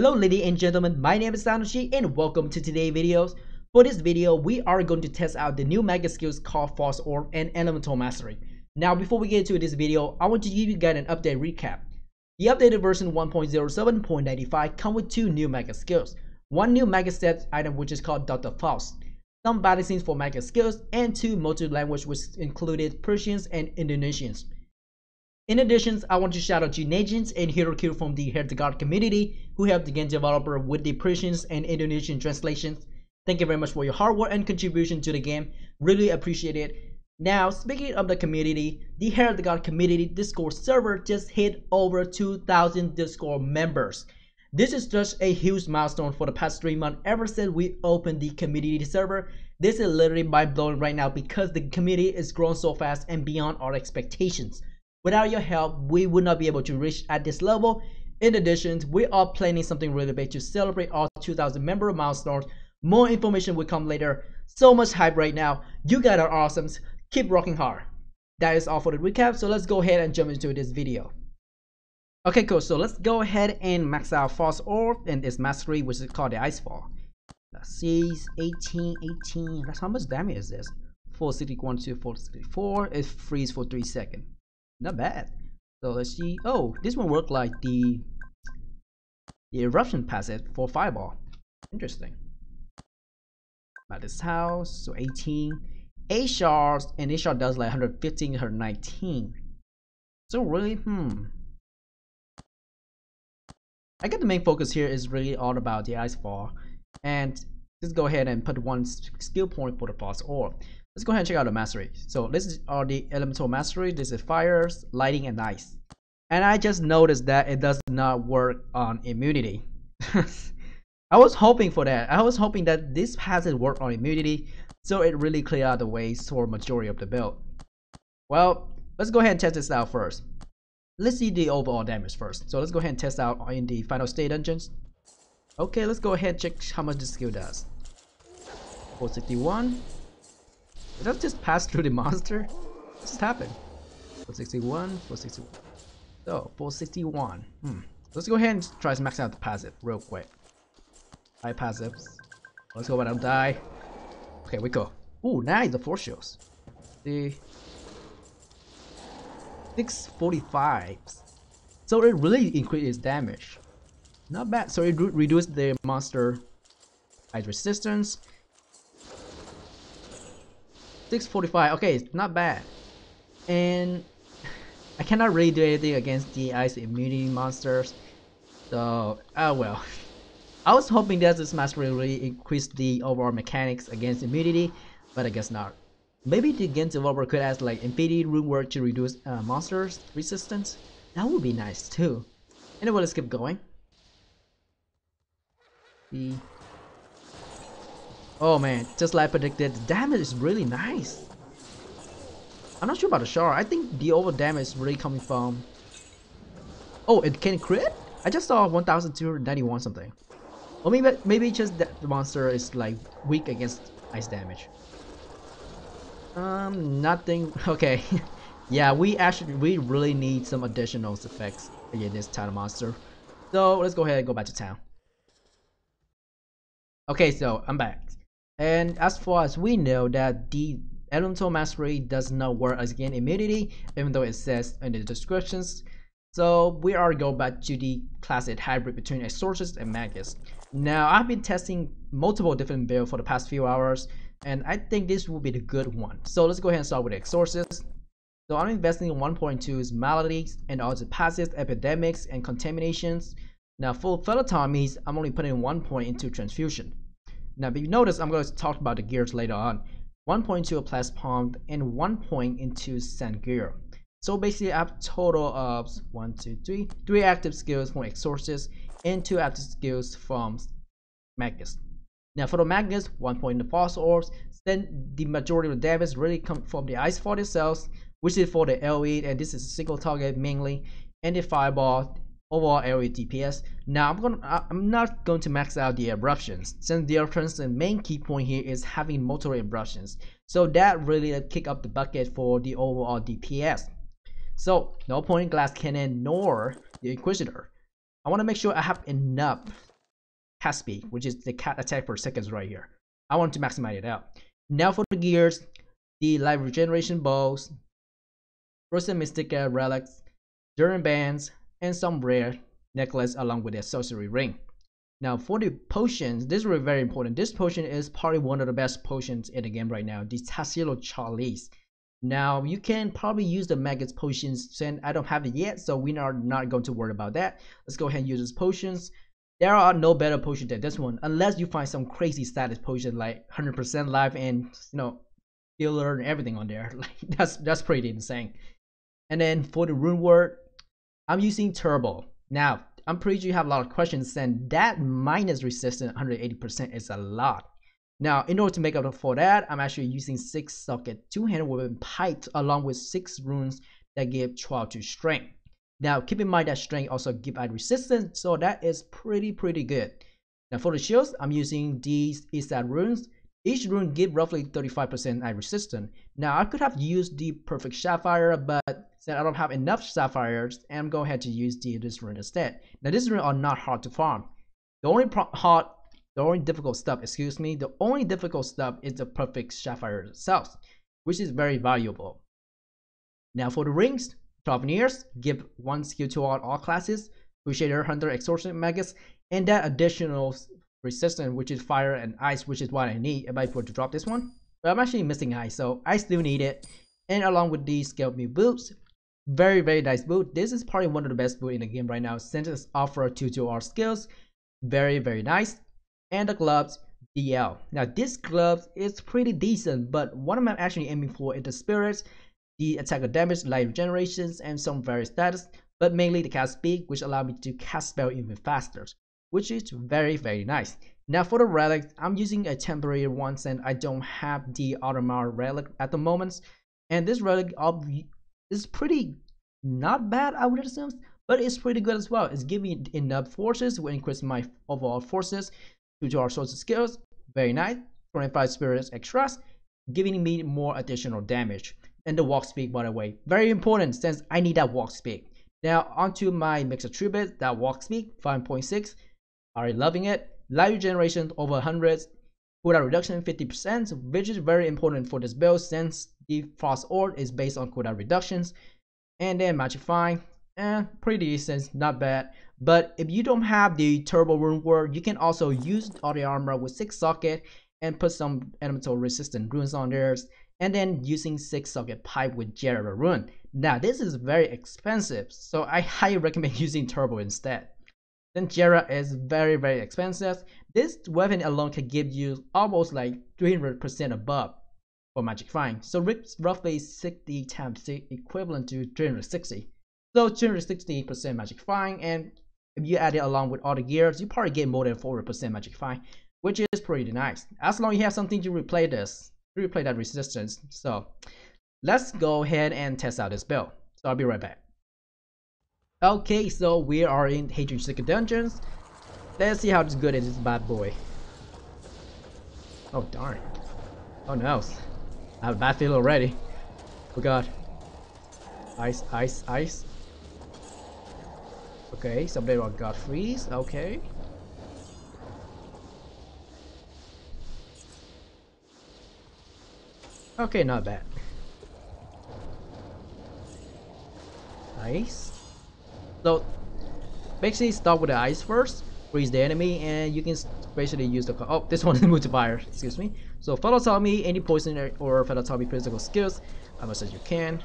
Hello ladies and gentlemen, my name is Shanochi and welcome to today's videos. For this video, we are going to test out the new Magus skills called False Orb and Elemental Mastery. Now before we get into this video, I want to give you guys an update recap. The updated version 1.07.95 comes with two new Magus skills. One new Magus set item which is called Dr. Faust, some battle scenes for Magus skills, and two multi-language which included Persians and Indonesians. In addition, I want to shout out to Najins and Heretic from the Heretic community who helped the game developer with the Persians and Indonesian translations. Thank you very much for your hard work and contribution to the game. Really appreciate it. Now, speaking of the community, the Heretic community Discord server just hit over 2,000 Discord members. This is just a huge milestone for the past 3 months ever since we opened the community server. This is literally mind-blowing right now because the community is growing so fast and beyond our expectations. Without your help, we would not be able to reach at this level. In addition, we are planning something really big to celebrate our 2,000 member milestones. More information will come later. So much hype right now. You guys are awesome. Keep rocking hard. That is all for the recap. So let's go ahead and jump into this video. Okay, cool. So let's go ahead and max out False Orb and its mastery, which is called the Icefall. Let's see, 18. That's how much damage is this? 461 to 464. It freezes for 3 seconds. Not bad. So let's see. Oh, this one worked like the eruption passive for fireball. Interesting. About this house, so 18. 8 shards, and 8 shard does like 115, 119. So really, I get the main focus here is really all about the Icefall. And let's go ahead and put one skill point for the False Orb. Let's go ahead and check out the mastery. So this is the elemental mastery. This is fires, lighting, and ice. And I just noticed that it does not work on immunity. I was hoping for that. I was hoping that this passive work on immunity, so it really clear out the ways for majority of the build. Well, let's go ahead and test this out first. Let's see the overall damage first. So let's go ahead and test out in the final state dungeons. Okay, let's go ahead and check how much this skill does. 461. Did that just pass through the monster? What just happened? 461, 461. So, 461. Let's go ahead and try to max out the passive real quick. High passives. Let's go, but I'll die. Okay, we go. Ooh, nice, the force shows. The 645. So it really increases damage. Not bad. So it reduced the monster ice resistance. 645. Okay, it's not bad. And I cannot really do anything against the ice immunity monsters. So, oh well. I was hoping that this mastery really increased the overall mechanics against immunity, but I guess not. Maybe the game developer could add like infinity rune work to reduce monsters resistance. That would be nice too. Anyway, let's keep going. Oh man, just like I predicted, the damage is really nice. I'm not sure about the shard. I think the over damage is really coming from... Oh, it can crit? I just saw 1291 something. Or maybe just that the monster is like weak against ice damage. Nothing. Okay. Yeah, we really need some additional effects against this town monster. So let's go ahead and go back to town. Okay, so I'm back. And as far as we know that the elemental mastery does not work against immunity, even though it says in the descriptions. So we are going back to the classic hybrid between Exorcist and Magus. Now I've been testing multiple different builds for the past few hours, and I think this will be the good one. So let's go ahead and start with Exorcist. So I'm investing in 1.2's maladies and also passive epidemics and contaminations. Now for phlebotomies, I'm only putting 1 point into transfusion. Now, if you notice, I'm going to talk about the gears later on. 1.2 a Plasma Pump and 1 point into Sand Gear. So basically, I have a total of 3 active skills from Exorcist and 2 active skills from Magus. Now, for the Magus, 1 point in the False Orbs. Then the majority of the damage really comes from the Icefall itself, which is for the LE, and this is a single target mainly, and the Fireball. Overall area DPS. Now I'm not going to max out the eruptions, since the eruptions, the main key point here is having multiple eruptions, so that really kick up the bucket for the overall DPS. So no point in Glass Cannon nor the Inquisitor. I want to make sure I have enough cast speed, which is the attack per seconds right here. I want to maximize it out. Now for the gears, the life regeneration bows, frozen mystica relics, Duran bands, and some rare necklace along with a sorcery ring. Now for the potions, this is really very important. This potion is probably one of the best potions in the game right now, the Tassilo Chalice. Now you can probably use the Magus potions, and I don't have it yet, so we are not going to worry about that. Let's go ahead and use these potions. There are no better potions than this one, unless you find some crazy status potion like 100% life and healer and everything on there. Like that's pretty insane. And then for the rune word, I'm using Turbo. Now I'm pretty sure you have a lot of questions, and that minus resistance 180% is a lot. Now, in order to make up for that, I'm actually using 6 socket 2-handed weapon pipes along with 6 runes that give 12 to strength. Now, keep in mind that strength also give add resistance, so that is pretty good. Now, for the shields, I'm using these Isad runes. Each rune give roughly 35% add resistance. Now, I could have used the perfect sapphire, but since I don't have enough sapphires, I'm going ahead to use this rune instead. Now, these runes are not hard to farm. The only difficult stuff is the perfect sapphire itself, which is very valuable. Now for the rings, 12 years, give 1 skill to all classes, Crusader, Hunter, Exorcist, Magus, and that additional resistance, which is fire and ice, which is what I need if I were to drop this one. But I'm actually missing ice, so I still need it. And along with these scaled me boots, very nice boot. This is probably one of the best boots in the game right now, since it's offer 2-2R skills. Very nice. And the gloves, DL. Now this glove is pretty decent, but what I'm actually aiming for is the spirits, the attack of damage, life regenerations, and some various status, but mainly the cast speed, which allow me to cast spell even faster, which is very nice. Now for the relics, I'm using a temporary one since I don't have the Automar relic at the moment, and this relic is pretty not bad, I would assume, but it's pretty good as well. It's giving me enough forces to increase my overall forces due to our source of skills. Very nice. 25 spirits extras, giving me more additional damage. And the walk speed, by the way, very important since I need that walk speed. Now onto my mixed attributes, that walk speed 5.6, already loving it. Life regeneration over 100, cooldown reduction 50%, which is very important for this build since the frost orb is based on cooldown reductions. And then magic fine, pretty decent, not bad. But if you don't have the turbo rune word, you can also use all the armor with 6 socket and put some elemental resistant runes on there, and then using 6 socket pipe with Jera rune. Now this is very expensive, so I highly recommend using turbo instead. Then Jera is very expensive. This weapon alone can give you almost like 300% above for magic fine, so it's roughly 60 times equivalent to 360. So 260% magic fine, and if you add it along with all the gears, you probably get more than 40% magic fine, which is pretty nice. As long as you have something to replay that resistance. So let's go ahead and test out this build. So I'll be right back. Okay, so we are in Heretic dungeons. Let's see how good is this bad boy. Oh darn. Oh no. I have a bad feel already. Oh god. Ice. Okay, somebody got freeze. Okay. Okay, not bad. Ice. So basically start with the ice first, freeze the enemy, and you can basically use the this one is multiplier, excuse me. So Phytotomy, any poison or Phytotomy physical skills as much as you can.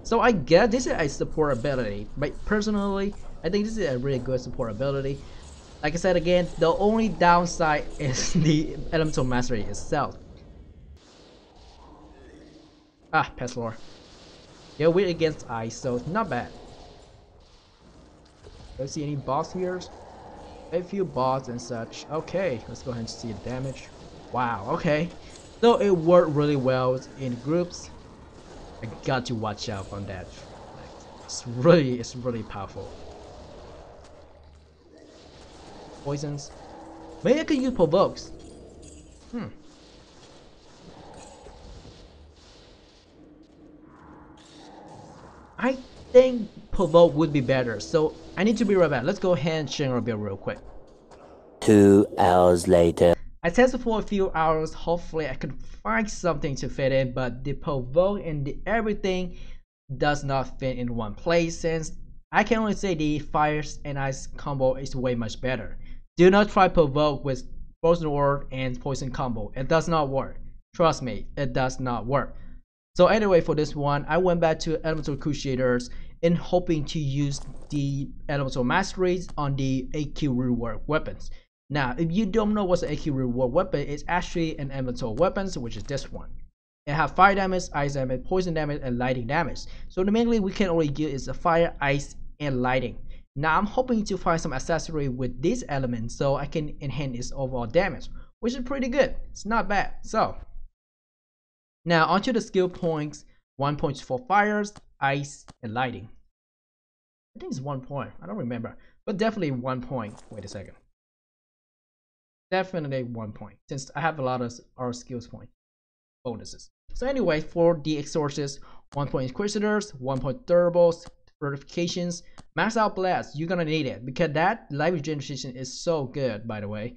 So I get this is a support ability, but personally I think this is a really good support ability. Like I said again, the only downside is the elemental mastery itself. Pestlore. Yeah, we're against ice, so it's not bad. Let's see any boss here. A few boss and such. Okay, let's go ahead and see the damage. Wow, okay. So it worked really well in groups. I got to watch out on that. It's really powerful. Poisons. Maybe I can use provokes. I think provoke would be better, so I need to be right back. Let's go ahead and change our build real quick. 2 hours later. I tested for a few hours. Hopefully I could find something to fit in, but the provoke and the everything does not fit in one place, since I can only say the fires and ice combo is way much better. Do not try provoke with frozen orb and poison combo. It does not work. Trust me, it does not work. So anyway, for this one, I went back to Elemental Crusaders in hoping to use the Elemental Masteries on the AQ reward weapons. Now, if you don't know what's an AQ reward weapon, it's actually an elemental weapons, which is this one. It have fire damage, ice damage, poison damage, and lighting damage. So mainly we can only get is the fire, ice, and lighting. Now I'm hoping to find some accessory with these elements so I can enhance its overall damage, which is pretty good. It's not bad. So now onto the skill points. 1 point for fires, ice, and lighting. I think it's 1 point. I don't remember, but definitely 1 point. Wait a second. Definitely 1 point, since I have a lot of our skills point bonuses. So anyway, for the exorcists, 1 point inquisitors, 1 point turbos, fortifications, max out blast. You're gonna need it because that life regeneration is so good, by the way.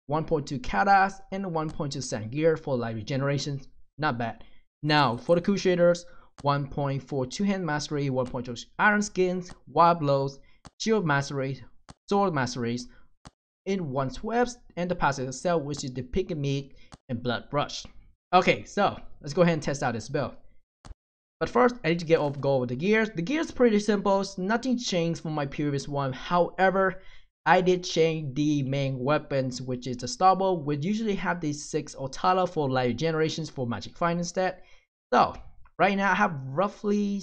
1.2 katas and 1.2 sangir for life regeneration. Not bad. Now for the crusaders, 1.4 two-hand mastery, 1.2 iron skins, wild blows, shield mastery, sword masteries, in one sweeps, and the passive itself, which is the pick and meat and blood brush. Okay, so let's go ahead and test out this build. But first, I need to go over the gears. The gears pretty simple. Nothing changed from my previous one. However, I did change the main weapons, which is the Starbow, which usually have the 6 Otala for life generations for Magic Find instead. So right now I have roughly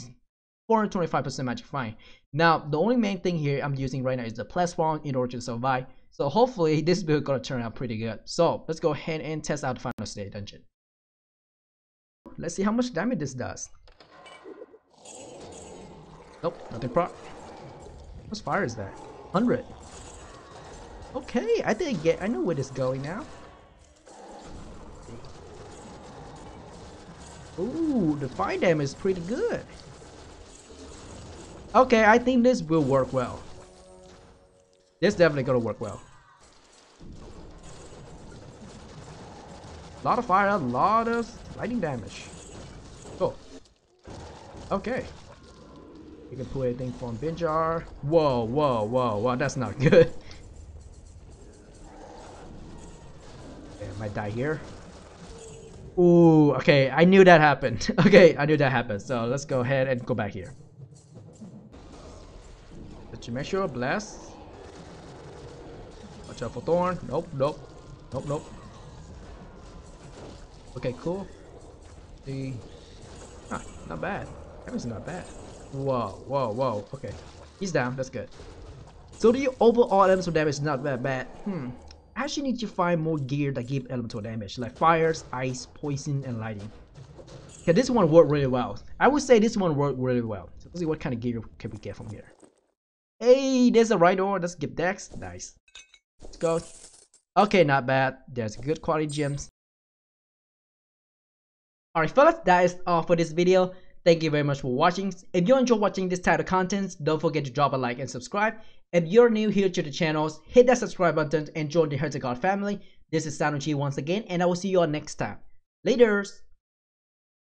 425% Magic Find. Now the only main thing here I'm using right now is the platform in order to survive. So hopefully this build gonna turn out pretty good. So let's go ahead and test out the final state dungeon. Let's see how much damage this does. Nope, nothing pro. What fire is that? 100. Okay, I know where this is going now. Ooh, the fire damage is pretty good. Okay, I think this will work well. This definitely gonna work well. A lot of fire, a lot of lightning damage. Cool. Okay. You can pull anything from Binjar. Whoa, whoa, whoa, whoa, that's not good. Okay, I might die here. Ooh, okay, I knew that happened. Okay, I knew that happened. So let's go ahead and go back here. Did you make sure? Blast. Watch out for Thorn. Nope, nope. Nope, nope. Okay, cool. The not bad. That was not bad. Whoa, whoa, whoa. Okay. He's down. That's good. So the overall elemental damage is not that bad. I actually need to find more gear that give elemental damage, like fires, ice, poison, and lighting. Yeah, this one worked really well. I would say this one worked really well. So let's see what kind of gear can we get from here. Hey, there's a right door. Let's get Dex. Nice. Let's go. Okay, not bad. There's good quality gems. Alright fellas, that is all for this video. Thank you very much for watching. If you enjoy watching this type of content, don't forget to drop a like and subscribe. If you're new here to the channel, hit that subscribe button and join the Heretic family. This is ShanochiTV once again, and I will see you all next time. Laters!